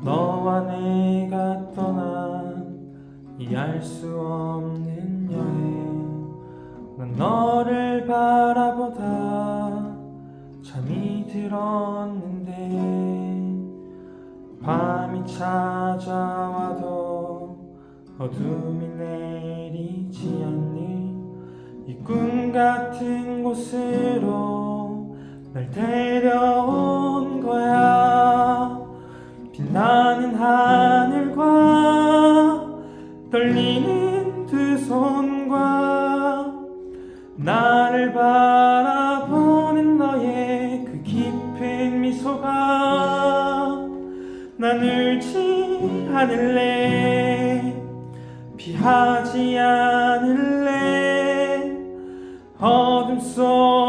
너와 내가 떠난 이 알 수 없는 여행, 난 너를 바라보다 잠이 들었는데, 밤이 찾아와도 어둠이 내리지 않는 이 꿈 같은 곳으로 날 데려온 거야. 빛나는 하늘과 떨리는 두 손과 나를 바라보는 너의 그 깊은 미소가, 난 울지 않을래, 피하지 않을래, 어둠 속